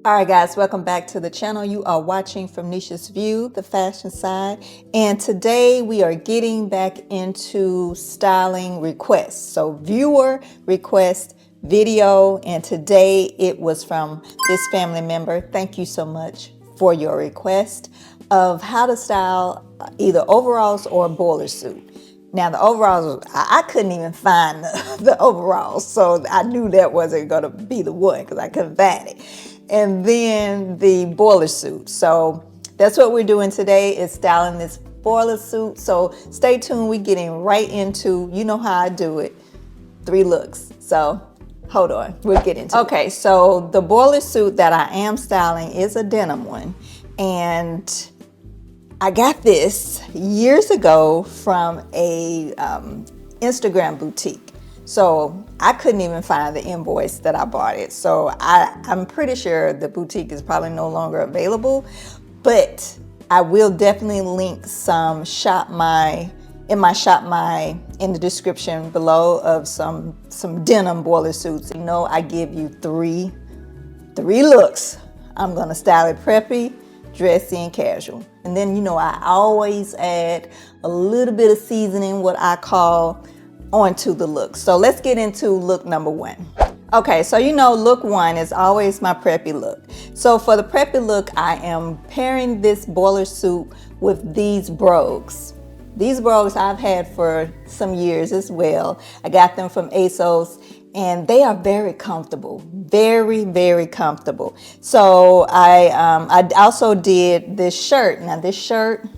All right, guys, welcome back to the channel. You are watching from Nisha's View, the fashion side. And today we are getting back into styling requests. So viewer request video, and today it was from this family member. Thank you so much for your request of how to style either overalls or a boiler suit. Now the overalls, I couldn't even find the overalls, so I knew that wasn't gonna be the one because I couldn't find it. And then the boiler suit. So that's what we're doing today, is styling this boiler suit. So stay tuned, we're getting right into, you know how I do it, 3 looks. So hold on, we'll get into it. Okay, so the boiler suit that I am styling is a denim one. And I got this years ago from a Instagram boutique. So I couldn't even find the invoice that I bought it. So I'm pretty sure the boutique is probably no longer available, but I will definitely link some ShopMY in the description below of some denim boiler suits. You know, I give you three looks. I'm gonna style it preppy, dressy, and casual. And then, you know, I always add a little bit of seasoning, what I call, onto the look. So let's get into look number 1. Okay, so you know look 1 is always my preppy look. So for the preppy look, I am pairing this boiler suit with these brogues. These brogues I've had for some years as well. I got them from ASOS and they are very comfortable, very, very comfortable. So I also did this shirt. Now this shirt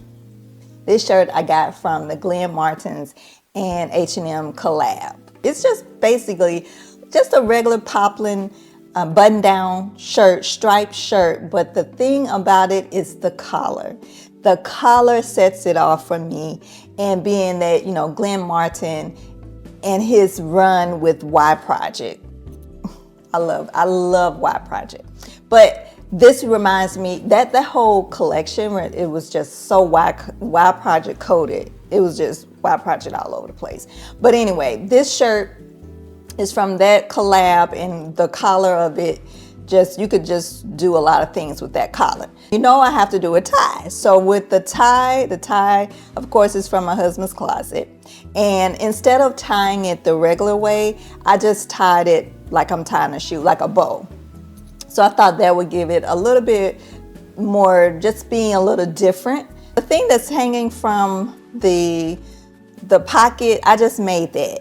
I got from the Glenn Martins and H&M collab. It's just basically just a regular poplin button-down shirt, striped shirt, but the thing about it is the collar. The collar sets it off for me, and being that, you know, Glenn Martin and his run with Y Project. I love Y Project. But this reminds me that the whole collection, it was just so Y Project coded. It was just Y Project all over the place. But anyway, this shirt is from that collab, and the collar of it, you could just do a lot of things with that collar. You know, I have to do a tie. So with the tie, of course, is from my husband's closet. And instead of tying it the regular way, I just tied it like I'm tying a shoe, like a bow. So I thought that would give it a little bit more, just being a little different. The thing that's hanging from the pocket, I just made that.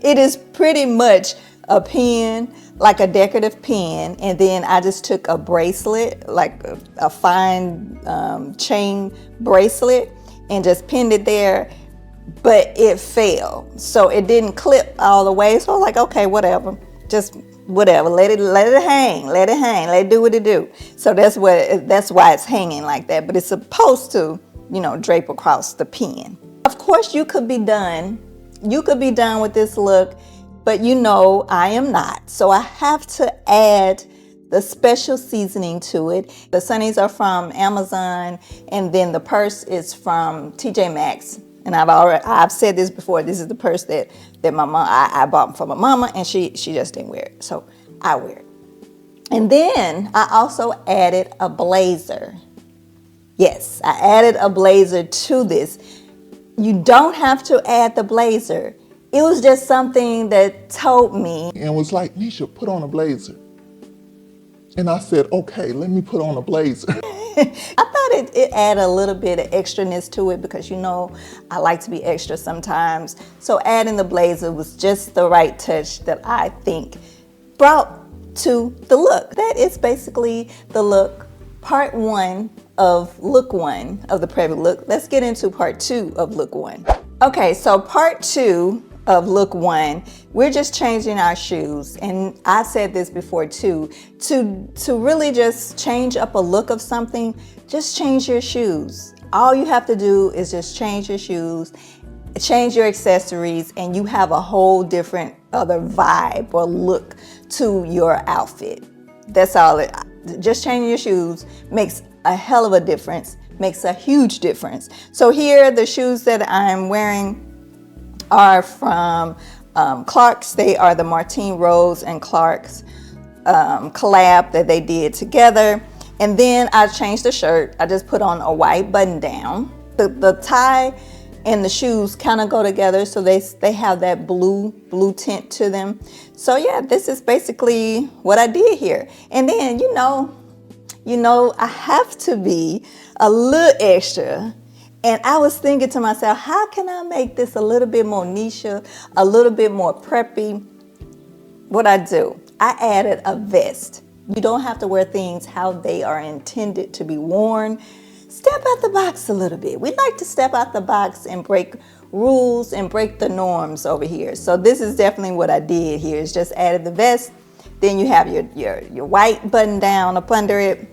It is pretty much a pin, like a decorative pin, and then I just took a bracelet, like a fine chain bracelet, and just pinned it there, but it fell. So it didn't clip all the way, so I was like, okay, whatever, just whatever, let it hang, let it do what it do. So that's why it's hanging like that, but it's supposed to, you know, drape across the pin. Of course, you could be done with this look, but you know I am not. So I have to add the special seasoning to it. The sunnies are from Amazon, and then the purse is from TJ Maxx. And I've said this before, this is the purse that my mom, I bought for my mama, and she just didn't wear it, so I wear it. And then I also added a blazer. Yes, I added a blazer to this. You don't have to add the blazer. It was just something that told me. And was like, Nisha, put on a blazer. And I said, okay, let me put on a blazer. I thought it added a little bit of extraness to it, because you know I like to be extra sometimes. So adding the blazer was just the right touch that I think brought to the look. That is basically the look, part 1 of look 1 of the preppy look. Let's get into part 2 of look 1. Okay, so part 2 of look 1, we're just changing our shoes. And I said this before too, to really just change up a look of something, just change your shoes. All you have to do is just change your shoes, change your accessories, and you have a whole different other vibe or look to your outfit. That's all just changing your shoes makes a hell of a difference, makes a huge difference. So here, the shoes that I'm wearing are from Clarks. They are the Martine Rose and Clarks collab that they did together. And then I changed the shirt. I just put on a white button down. The tie and the shoes kind of go together, so they have that blue tint to them. So yeah, this is basically what I did here. And then you know I have to be a little extra. And I was thinking to myself, how can I make this a little bit more niche, a little bit more preppy? What I do, I added a vest. You don't have to wear things how they are intended to be worn. Step out the box a little bit. We like to step out the box and break rules and break the norms over here. So this is definitely what I did here, is just added the vest. Then you have your white button down up under it.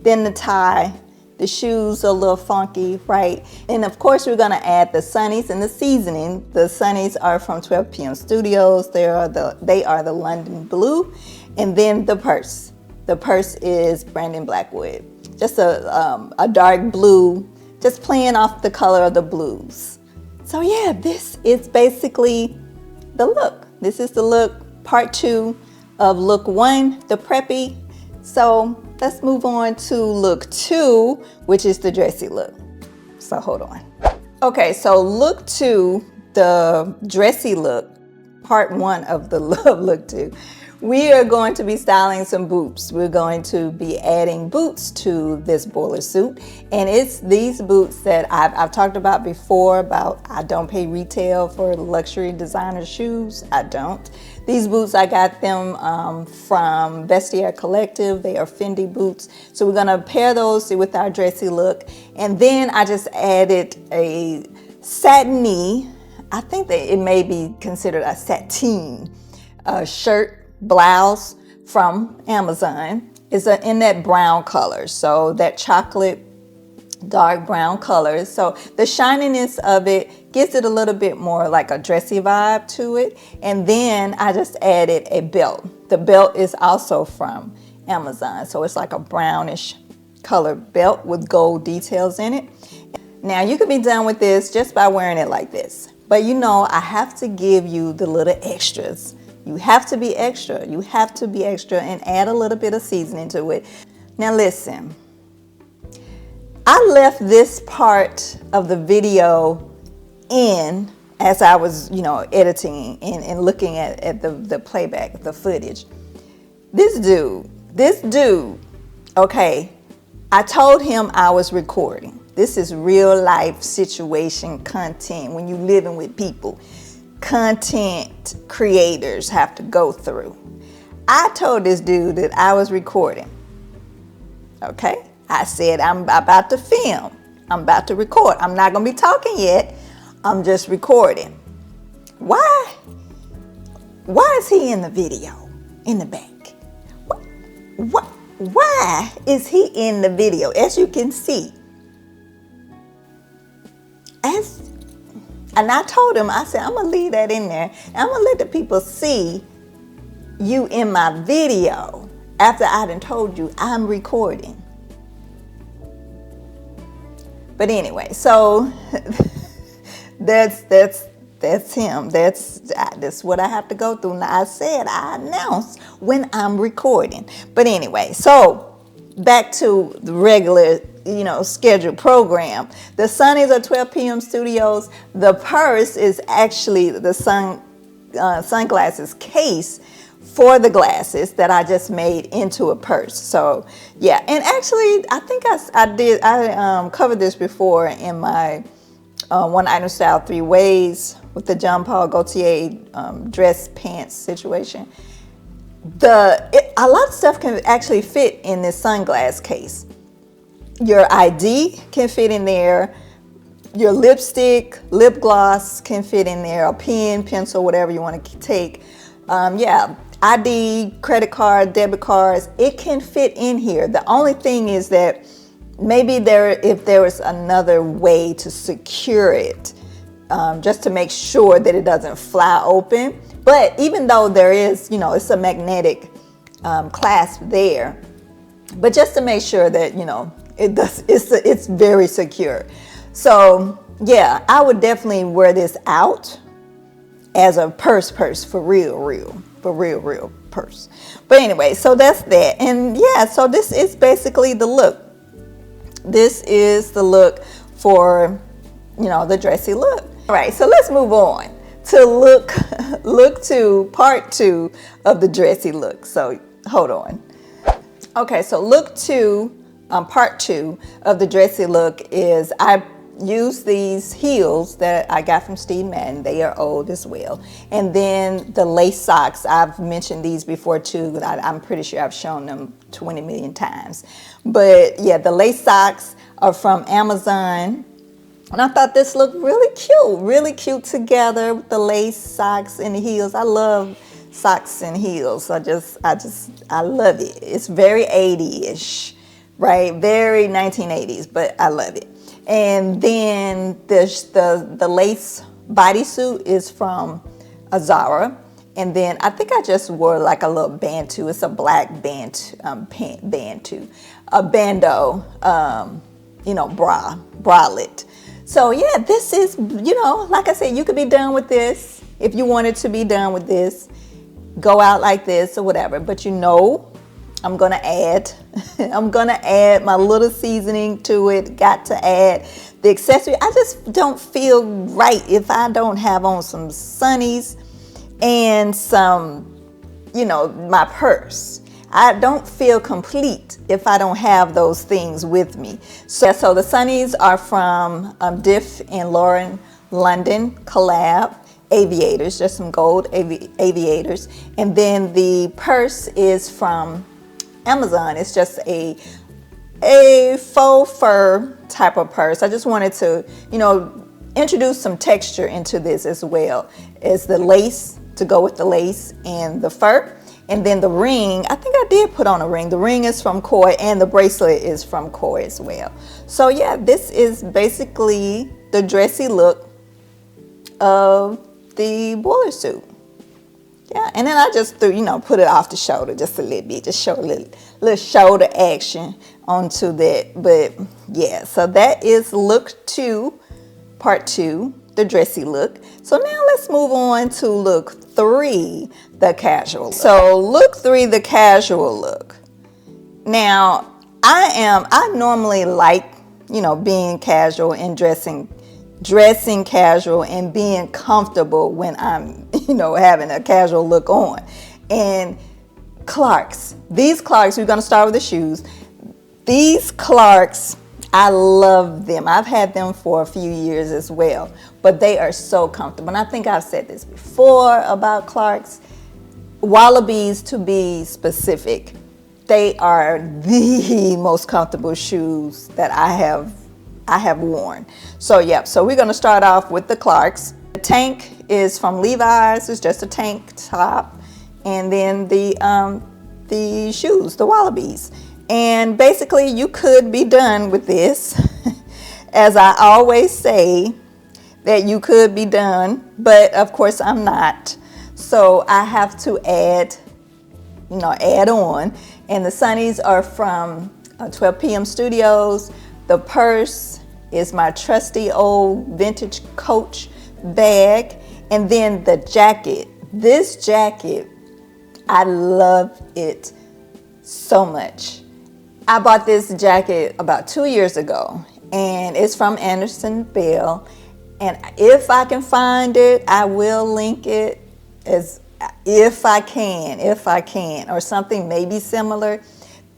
Then the tie. The shoes are a little funky, right? And of course, we're gonna add the sunnies and the seasoning. The sunnies are from 12 p.m. Studios. They are the London Blue. And then the purse. The purse is Brandon Blackwood. Just a dark blue, just playing off the color of the blues. So yeah, this is basically the look. This is the look, part 2 of look 1, the preppy. So let's move on to look 2, which is the dressy look. So hold on. Okay, so look 2, the dressy look, part 1 of the look 2. We are going to be styling some boots. We're going to be adding boots to this boiler suit. And it's these boots that I've talked about before, about I don't pay retail for luxury designer shoes. I don't. These boots, I got them from Vestiaire Collective. They are Fendi boots. So we're gonna pair those with our dressy look. And then I just added a satiny, I think that it may be considered a sateen shirt, blouse from Amazon. Is in that brown color, so that chocolate dark brown color. So the shininess of it gives it a little bit more like a dressy vibe to it. And then I just added a belt. The belt is also from Amazon, so it's like a brownish color belt with gold details in it. Now you could be done with this just by wearing it like this, but you know I have to give you the little extras. You have to be extra. You have to be extra and add a little bit of seasoning to it. Now listen, I left this part of the video in as I was, editing and looking at the playback, the footage. This dude, okay, I told him I was recording. This is real life situation content when you living with people. Content creators have to go through. I told this dude that I was recording. Okay, I said I'm about to film. I'm about to record. I'm not gonna be talking yet. I'm just recording. Why is he in the video in the back? Why is he in the video? As you can see, and I told him, I said, I'm gonna leave that in there. And I'm gonna let the people see you in my video after I done told you I'm recording. But anyway, so that's him. That's what I have to go through. Now I said I announce when I'm recording. But anyway, so back to the regular scheduled program. The sunnies are 12 p.m. Studios. The purse is actually the sunglasses case for the glasses that I just made into a purse. So yeah, and actually I think I covered this before in my one item style 3 ways with the John Paul Gaultier dress pants situation. A lot of stuff can actually fit in this sunglass case. Your ID can fit in there. Your lipstick, lip gloss can fit in there. A pen, pencil, whatever you want to take. ID, credit card, debit cards, it can fit in here. The only thing is that maybe if there was another way to secure it, just to make sure that it doesn't fly open. But even though there is, it's a magnetic clasp there, but just to make sure that, it's very secure. So I would definitely wear this out as a purse for real. a real purse. But anyway, so that's that. And yeah, so this is basically the look. This is the look for, you know, the dressy look. All right, so let's move on to look 2, part 2 of the dressy look. So hold on. Okay, so look 2, part 2 of the dressy look is I use these heels that I got from Steve Madden. They are old as well. And then the lace socks, I've mentioned these before too. I'm pretty sure I've shown them 20 million times. But yeah, the lace socks are from Amazon. And I thought this looked really cute together with the lace socks and the heels. I love socks and heels. I love it. It's very 80-ish, right? Very 1980s, but I love it. And then the lace bodysuit is from Zara. And then I think I just wore like a little bantu. It's a black bantu, a bandeau, you know, bralette. So yeah, this is, you know, like I said, you could be done with this if you wanted to be done with this. Go out like this or whatever. But you know, I'm gonna add my little seasoning to it. Got to add the accessory. I just don't feel right if I don't have on some sunnies and some, you know, my purse. I don't feel complete if I don't have those things with me. So the sunnies are from Diff and Lauren London collab. Aviators, just some gold aviators. And then the purse is from Amazon. It's just a faux fur type of purse. I just wanted to, you know, introduce some texture into this as well as the lace to go with the lace and the fur. And then the ring, I think I did put on a ring. The ring is from Koi and the bracelet is from Koi as well. So yeah, this is basically the dressy look of the boiler suit. Yeah, and then I just threw, you know, put it off the shoulder just a little bit, just show a little shoulder action onto that. But yeah, so that is look 2, part 2, the dressy look. So now let's move on to look 3, the casual look. So look 3, the casual look. Now, I normally like, you know, being casual and dressing casual and being comfortable when I'm, you know, having a casual look on. And Clarks, these Clarks, we're gonna start with the shoes. These Clarks, I love them. I've had them for a few years as well, but they are so comfortable. And I think I've said this before about Clarks. Wallabies, to be specific, they are the most comfortable shoes that I have worn. So yeah, so we're gonna start off with the Clarks. The tank is from Levi's. It's just a tank top, and then the shoes, the Wallabies. And basically, you could be done with this, as I always say that you could be done, but of course I'm not. So I have to add on. And the sunnies are from 12 p.m. Studios. The purse is my trusty old vintage Coach bag. And then the jacket. This jacket, I love it so much. I bought this jacket about 2 years ago, and it's from Anderson Bell. And if I can find it, I will link it as if I can, or something maybe similar.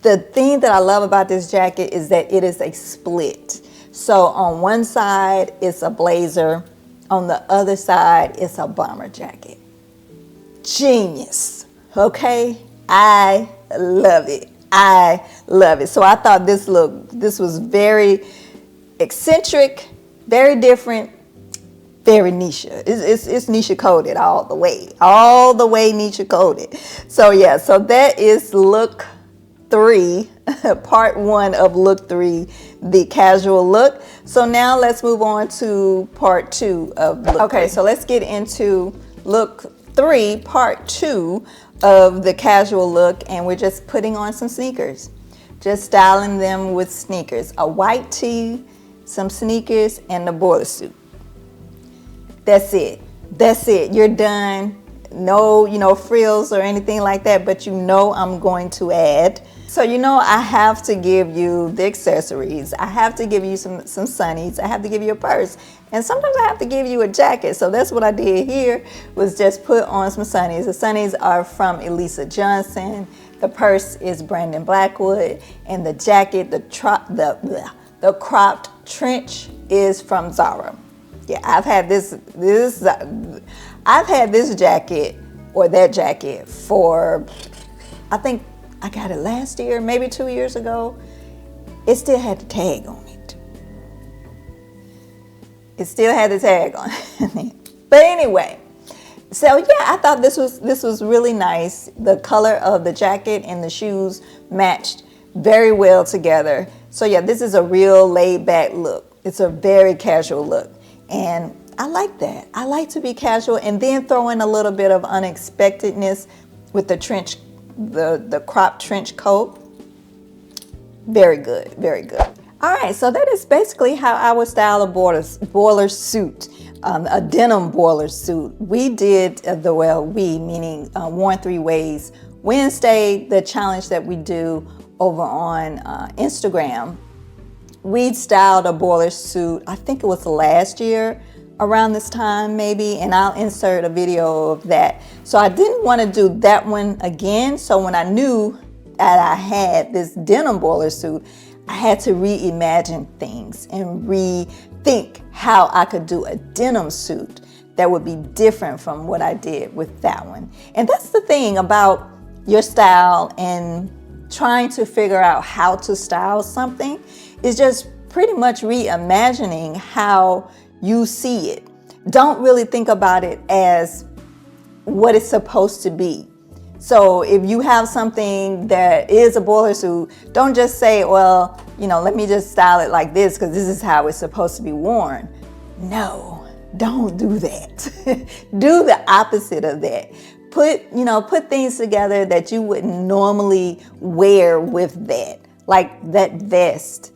The thing that I love about this jacket is that it is a split. So on one side, it's a blazer. On the other side, it's a bomber jacket. Genius, okay? I love it. I love it. So I thought this was very eccentric, very different, very niche. It's niche coded all the way niche coded. So yeah, so that is look 3, part 1 of look 3, the casual look. So now let's move on to part 2 of look 3. Okay, so let's get into look 3, part 2 of the casual look, and we're just putting on some sneakers, just styling them with sneakers, a white tee, some sneakers, and the boiler suit. That's it. You're done. no, frills or anything like that, but I'm going to add. So, I have to give you the accessories. I have to give you some sunnies. I have to give you a purse. And sometimes I have to give you a jacket. So that's what I did here, was just put on some sunnies. The sunnies are from Elisa Johnson. The purse is Brandon Blackwood. And the jacket, the cropped trench is from Zara. Yeah, I've had this jacket or that jacket for, I think I got it last year, maybe 2 years ago. It still had the tag on it. It still had the tag on it. But anyway, so yeah, I thought this was really nice. The color of the jacket and the shoes matched very well together. So yeah, this is a real laid back look. It's a very casual look. And I like that. I like to be casual and then throw in a little bit of unexpectedness with the trench, the cropped trench coat. Very good, very good. All right, so that is basically how I would style a boiler suit, a denim boiler suit. We did meaning Worn Three Ways Wednesday, the challenge that we do over on Instagram. We styled a boiler suit, I think it was last year around this time maybe, and I'll insert a video of that. So I didn't want to do that one again. So when I knew that I had this denim boiler suit, I had to reimagine things and rethink how I could do a denim suit that would be different from what I did with that one. And that's the thing about your style and trying to figure out how to style something, is just pretty much reimagining how you see it. Don't really think about it as what it's supposed to be. So if you have something that is a boiler suit, don't just say, well, let me just style it like this because this is how it's supposed to be worn. No, don't do that. Do the opposite of that. Put things together that you wouldn't normally wear with that. Like that vest.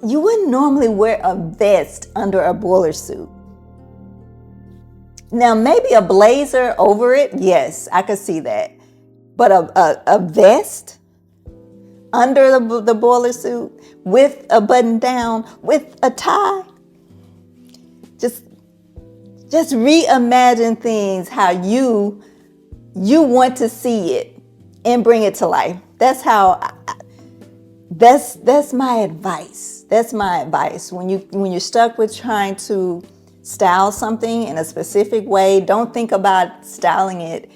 You wouldn't normally wear a vest under a boiler suit. Now, maybe a blazer over it, yes, I could see that. But a vest under the boiler suit with a button down, with a tie, just reimagine things how you want to see it and bring it to life. That's how. That's my advice. That's my advice. When you're stuck with trying to style something in a specific way, don't think about styling it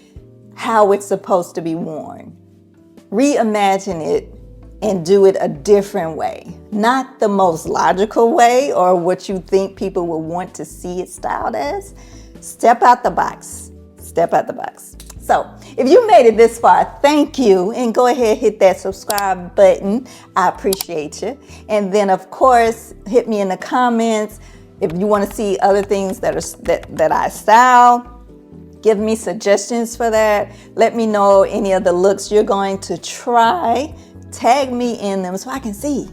how it's supposed to be worn. Reimagine it and do it a different way. Not the most logical way or what you think people will want to see it styled as. Step out the box. Step out the box. So if you made it this far, thank you. And go ahead, hit that subscribe button. I appreciate you. And then, of course, hit me in the comments if you want to see other things that I style. Give me suggestions for that. Let me know any of the looks you're going to try. Tag me in them so I can see.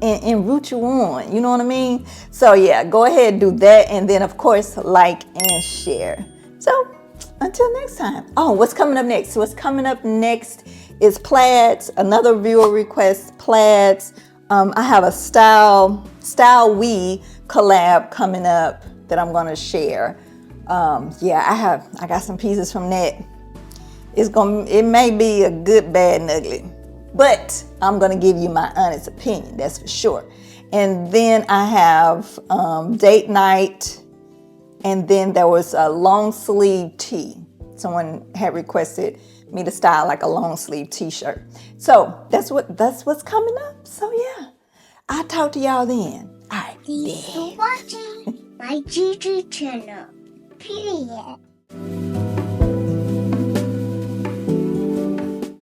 And root you on. You know what I mean? So yeah, go ahead and do that. And then, of course, like and share. So until next time. Oh, what's coming up next? What's coming up next is plaids, another viewer request, plaids. I have a Style We collab coming up that I'm gonna share. Yeah, I got some pieces from that. It may be a good, bad, and ugly, but I'm gonna give you my honest opinion, that's for sure. And then I have date night. And then there was a long sleeve tee. Someone had requested me to style like a long sleeve t-shirt. So that's what's coming up. So yeah, I'll talk to y'all then. All right. Thanks for watching my GG channel. Period.